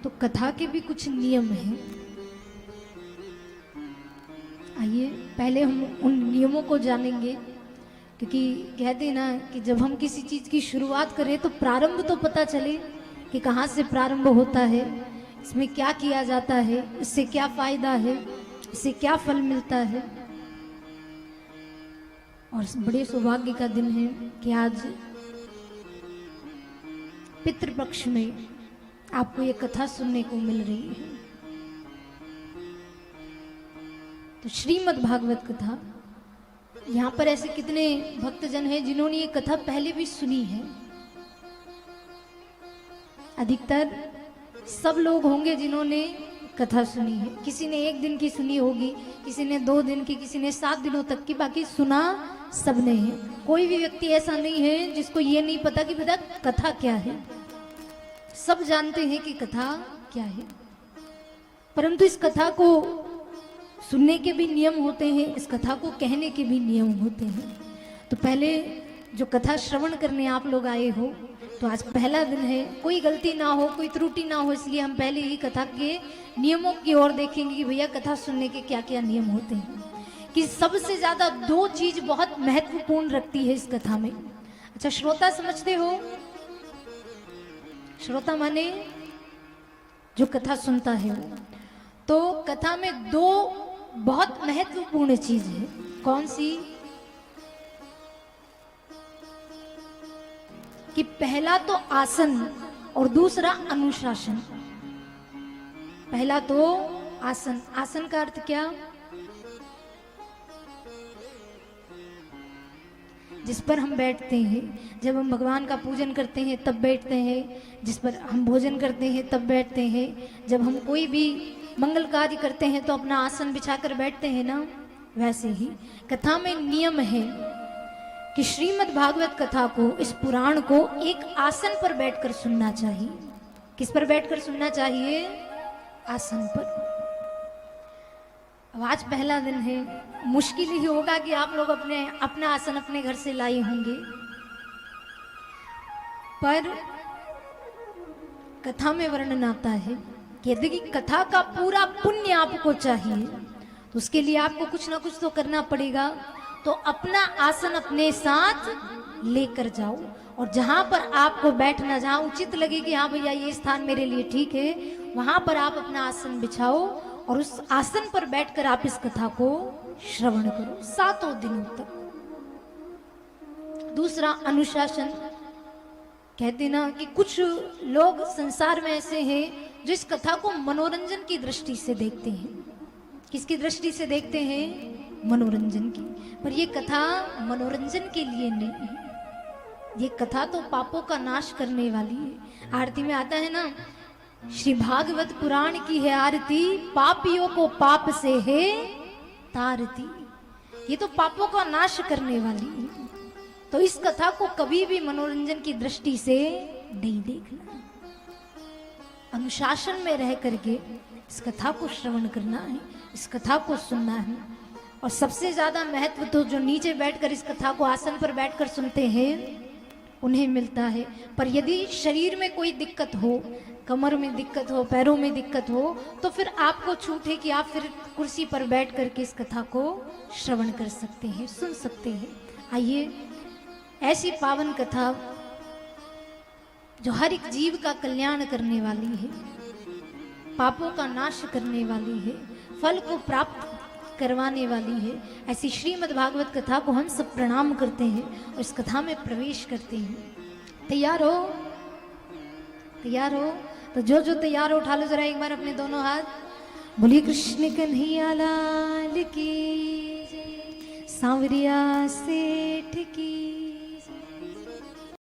तो कथा के भी कुछ नियम हैं। आइए पहले हम उन नियमों को जानेंगे, क्योंकि कहते हैं ना कि जब हम किसी चीज़ की शुरुआत करें तो प्रारंभ तो पता चले कि कहाँ से प्रारंभ होता है, इसमें क्या किया जाता है, इससे क्या फायदा है, इससे क्या फल मिलता है। और बड़े सौभाग्य का दिन है कि आज पितृपक्ष में आपको ये कथा सुनने को मिल रही है। तो श्रीमद् भागवत कथा, यहाँ पर ऐसे कितने भक्तजन हैं जिन्होंने ये कथा पहले भी सुनी है। अधिकतर सब लोग होंगे जिन्होंने कथा सुनी है। किसी ने 1 दिन की सुनी होगी, किसी ने 2 दिन की, किसी ने 7 दिनों तक की, बाकी सुना सबने है। कोई भी व्यक्ति ऐसा नहीं है जिसको ये नहीं पता कि बेटा कथा क्या है। सब जानते हैं कि कथा क्या है, परंतु इस कथा को सुनने के भी नियम होते हैं, इस कथा को कहने के भी नियम होते हैं। तो पहले जो कथा श्रवण करने आप लोग आए हो, तो आज पहला दिन है, कोई गलती ना हो, कोई त्रुटि ना हो, इसलिए हम पहले ही कथा के नियमों की ओर देखेंगे कि भैया कथा सुनने के क्या क्या नियम होते हैं। कि सबसे ज्यादा 2 चीज बहुत महत्वपूर्ण रखती है इस कथा में। अच्छा, श्रोता समझते हो? श्रोता माने जो कथा सुनता है वो। तो कथा में 2 बहुत महत्वपूर्ण चीज है। कौन सी? कि पहला तो आसन और दूसरा अनुशासन। पहला तो आसन। आसन का अर्थ क्या? जिस पर हम बैठते हैं, जब हम भगवान का पूजन करते हैं तब बैठते हैं, जिस पर हम भोजन करते हैं तब बैठते हैं, जब हम कोई भी मंगल कार्य करते हैं तो अपना आसन बिछाकर बैठते हैं ना, वैसे ही कथा में नियम है कि श्रीमद् भागवत कथा को, इस पुराण को एक आसन पर बैठकर सुनना चाहिए। किस पर बैठकर सुनना चाहिए? आसन पर। अब आज पहला दिन है, मुश्किल ही होगा कि आप लोग अपना आसन अपने घर से लाए होंगे, पर कथा में वर्णन आता है कि यदि कथा का पूरा पुण्य आपको चाहिए तो उसके लिए आपको कुछ ना कुछ तो करना पड़ेगा। तो अपना आसन अपने साथ लेकर जाओ, और जहां पर आपको बैठना, जहां उचित लगे कि हाँ भैया ये स्थान मेरे लिए ठीक है, वहां पर आप अपना आसन बिछाओ और उस आसन पर बैठकर आप इस कथा को श्रवण करो 7 दिनों तक। दूसरा अनुशासन। कहते ना कि कुछ लोग संसार में ऐसे हैं जो इस कथा को मनोरंजन की दृष्टि से देखते हैं। किसकी दृष्टि से देखते हैं? मनोरंजन की। पर ये कथा मनोरंजन के लिए नहीं है, ये कथा तो पापों का नाश करने वाली है। आरती में आता है ना, श्री भागवत पुराण की है आरती, पापियों को पाप से है तारती। ये तो पापों का नाश करने वाली है। तो इस कथा को कभी भी मनोरंजन की दृष्टि से नहीं देखना, अनुशासन में रह करके इस कथा को श्रवण करना है, इस कथा को सुनना है। और सबसे ज्यादा महत्व तो जो नीचे बैठकर इस कथा को आसन पर बैठकर सुनते हैं उन्हें मिलता है। पर यदि शरीर में कोई दिक्कत हो, कमर में दिक्कत हो, पैरों में दिक्कत हो, तो फिर आपको छूट है कि आप फिर कुर्सी पर बैठ करके इस कथा को श्रवण कर सकते हैं, सुन सकते हैं। आइए, ऐसी पावन कथा जो हर एक जीव का कल्याण करने वाली है, पापों का नाश करने वाली है, फल को प्राप्त करवाने वाली है, ऐसी श्रीमद् भागवत कथा को हम सब प्रणाम करते हैं और इस कथा में प्रवेश करते हैं। तैयार हो? तैयार हो? तो जो तैयार हो उठा लो जरा एक बार अपने दोनों हाथ। बोलिए कृष्ण कन्हैया लाल की, सांवरिया सेठ की।